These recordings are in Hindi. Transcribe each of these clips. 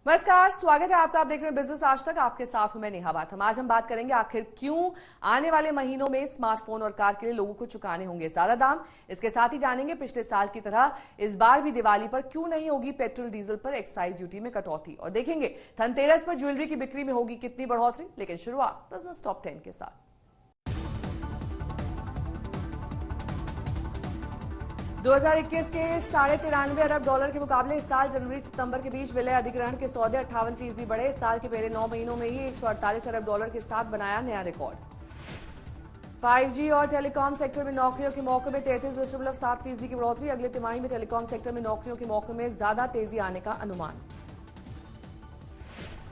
नमस्कार, स्वागत है आपका। आप देख रहे हैं बिजनेस आज तक। आपके साथ हूं मैं नेहा बाथम। आज हम बात करेंगे आखिर क्यों आने वाले महीनों में स्मार्टफोन और कार के लिए लोगों को चुकाने होंगे ज्यादा दाम। इसके साथ ही जानेंगे पिछले साल की तरह इस बार भी दिवाली पर क्यों नहीं होगी पेट्रोल डीजल पर एक्साइज ड्यूटी में कटौती, और देखेंगे धनतेरस पर ज्वेलरी की बिक्री में होगी कितनी बढ़ोतरी। लेकिन शुरुआत बिजनेस टॉप 10 के साथ। 2021 के $93.5 अरब के मुकाबले इस साल जनवरी सितंबर के बीच विलय अधिग्रहण के सौदे 58% बढ़े। इस साल के पहले 9 महीनों में ही $148 अरब के साथ बनाया नया रिकॉर्ड। 5G और टेलीकॉम सेक्टर में नौकरियों के मौकों में 33.7% की बढ़ोतरी। अगले तिमाही में टेलीकॉम सेक्टर में नौकरियों के मौकों में ज्यादा तेजी आने का अनुमान।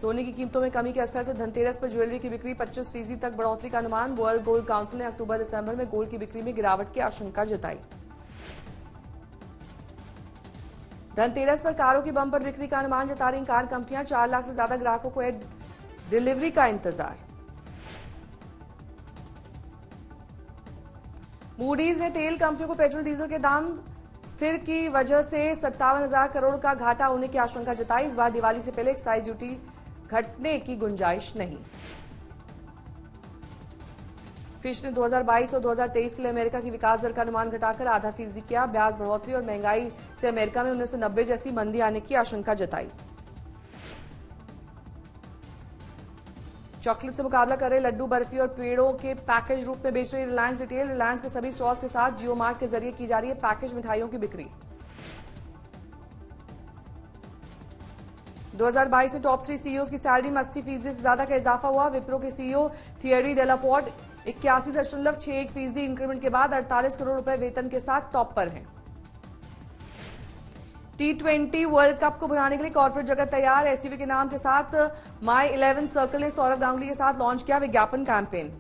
सोने की कीमतों में कमी के असर से धनतेरस पर ज्वेलरी की बिक्री 25% तक बढ़ोतरी का अनुमान। वर्ल्ड गोल्ड काउंसिल ने अक्टूबर दिसंबर में गोल्ड की बिक्री में गिरावट की आशंका जताई। धनतेरस पर कारों की बम्पर बिक्री का अनुमान जता रही कार कंपनियां। 4 लाख से ज्यादा ग्राहकों को डिलीवरी का इंतजार। मूडीज ने तेल कंपनियों को पेट्रोल डीजल के दाम स्थिर की वजह से 57,000 करोड़ का घाटा होने की आशंका जताई। इस बार दिवाली से पहले एक्साइज ड्यूटी घटने की गुंजाइश नहीं। फिश ने 2022 और 2023 के लिए अमेरिका की विकास दर का अनुमान घटाकर ½ किया। ब्याज बढ़ोतरी और महंगाई से अमेरिका में 1990 जैसी मंदी आने की आशंका जताई। चॉकलेट से मुकाबला कर रहे लड्डू, बर्फी और पेड़ों के पैकेज रूप में बेच रही रिलायंस रिटेल। रिलायंस के सभी स्टोर्स के साथ जियो मार्ट के जरिए की जा रही है पैकेज मिठाइयों की बिक्री। 2022 में टॉप 3 सीईओ की सैलरी में 80% से ज्यादा का इजाफा हुआ। विप्रो के सीईओ थियरी डेलापोर्ट 81.61% इंक्रीमेंट के बाद 48 करोड़ रुपए वेतन के साथ टॉप पर हैं। T20 वर्ल्ड कप को बुलाने के लिए कॉर्पोरेट जगत तैयार। एसयूवी के नाम के साथ माई 11 सर्कल ने सौरव गांगुली के साथ लॉन्च किया विज्ञापन कैंपेन।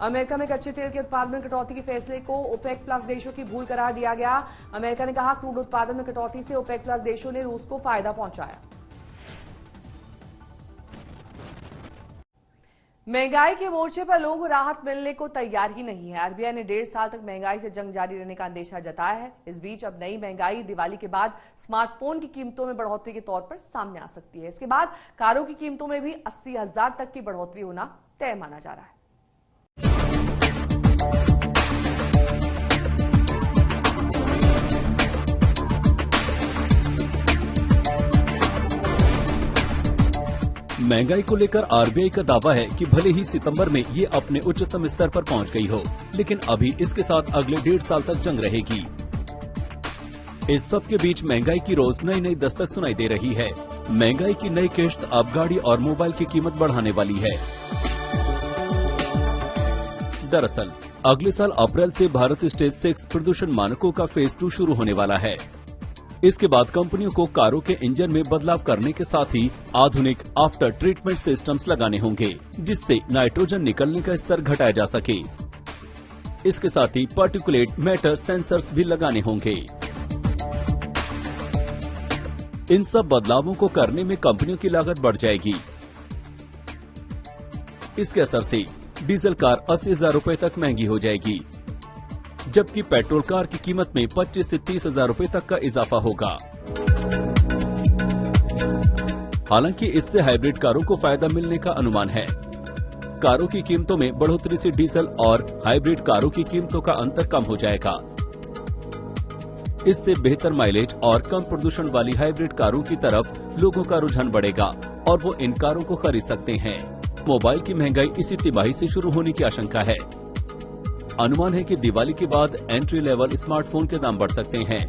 अमेरिका में कच्चे तेल के उत्पादन में कटौती के फैसले को ओपेक प्लस देशों की भूल करार दिया गया। अमेरिका ने कहा क्रूड उत्पादन में कटौती से ओपेक प्लस देशों ने रूस को फायदा पहुंचाया। महंगाई के मोर्चे पर लोगों को राहत मिलने को तैयार ही नहीं है। आरबीआई ने 1.5 साल तक महंगाई से जंग जारी रहने का अंदेशा जताया है। इस बीच अब नई महंगाई दिवाली के बाद स्मार्टफोन की कीमतों में बढ़ोतरी के तौर पर सामने आ सकती है। इसके बाद कारों की कीमतों में भी 80,000 तक की बढ़ोतरी होना तय माना जा रहा है। महंगाई को लेकर आरबीआई का दावा है कि भले ही सितंबर में ये अपने उच्चतम स्तर पर पहुंच गई हो, लेकिन अभी इसके साथ अगले 1.5 साल तक जंग रहेगी। इस सब के बीच महंगाई की रोज नई नई दस्तक सुनाई दे रही है। महंगाई की नई किश्त अब गाड़ी और मोबाइल की कीमत बढ़ाने वाली है। दरअसल अगले साल अप्रैल से भारत स्टेज 6 प्रदूषण मानकों का फेज 2 शुरू होने वाला है। इसके बाद कंपनियों को कारों के इंजन में बदलाव करने के साथ ही आधुनिक आफ्टर ट्रीटमेंट सिस्टम्स लगाने होंगे, जिससे नाइट्रोजन निकलने का स्तर घटाया जा सके। इसके साथ ही पार्टिकुलेट मैटर सेंसर्स भी लगाने होंगे। इन सब बदलावों को करने में कंपनियों की लागत बढ़ जाएगी। इसके असर से डीजल कार 80,000 रुपए तक महंगी हो जाएगी, जबकि पेट्रोल कार की कीमत में 25 से 30,000 रुपए तक का इजाफा होगा। हालांकि इससे हाइब्रिड कारों को फायदा मिलने का अनुमान है। कारों की कीमतों में बढ़ोतरी से डीजल और हाइब्रिड कारों की कीमतों का अंतर कम हो जाएगा। इससे बेहतर माइलेज और कम प्रदूषण वाली हाइब्रिड कारों की तरफ लोगों का रुझान बढ़ेगा और वो इन कारों को खरीद सकते हैं। मोबाइल की महंगाई इसी तिमाही से शुरू होने की आशंका है। अनुमान है कि दिवाली के बाद एंट्री लेवल स्मार्टफोन के दाम बढ़ सकते हैं।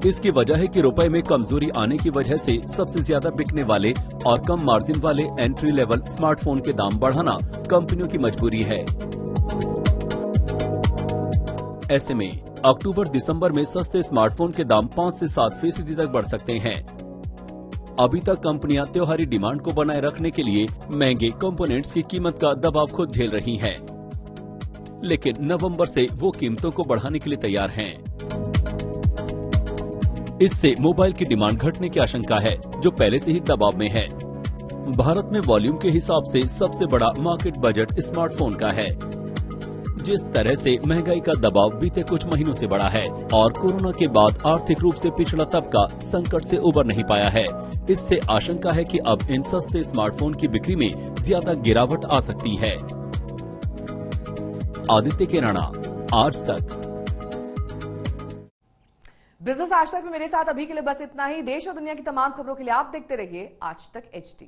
इसकी वजह है कि रुपए में कमजोरी आने की वजह से सबसे ज्यादा बिकने वाले और कम मार्जिन वाले एंट्री लेवल स्मार्टफोन के दाम बढ़ाना कंपनियों की मजबूरी है। ऐसे में अक्टूबर दिसंबर में सस्ते स्मार्टफोन के दाम 5 से 7% तक बढ़ सकते हैं। अभी तक कंपनियां त्योहारी डिमांड को बनाए रखने के लिए महंगे कंपोनेंट्स की कीमत का दबाव खुद झेल रही हैं, लेकिन नवंबर से वो कीमतों को बढ़ाने के लिए तैयार हैं। इससे मोबाइल की डिमांड घटने की आशंका है, जो पहले से ही दबाव में है। भारत में वॉल्यूम के हिसाब से सबसे बड़ा मार्केट बजट स्मार्टफोन का है। जिस तरह से महंगाई का दबाव बीते कुछ महीनों से बढ़ा है और कोरोना के बाद आर्थिक रूप से पिछड़ा तबका संकट से उबर नहीं पाया है, इससे आशंका है कि अब इन सस्ते स्मार्टफोन की बिक्री में ज्यादा गिरावट आ सकती है। आदित्य केराना, आज तक। बिजनेस आज तक में मेरे साथ अभी के लिए बस इतना ही। देश और दुनिया की तमाम खबरों के लिए आप देखते रहिए आज तक HD।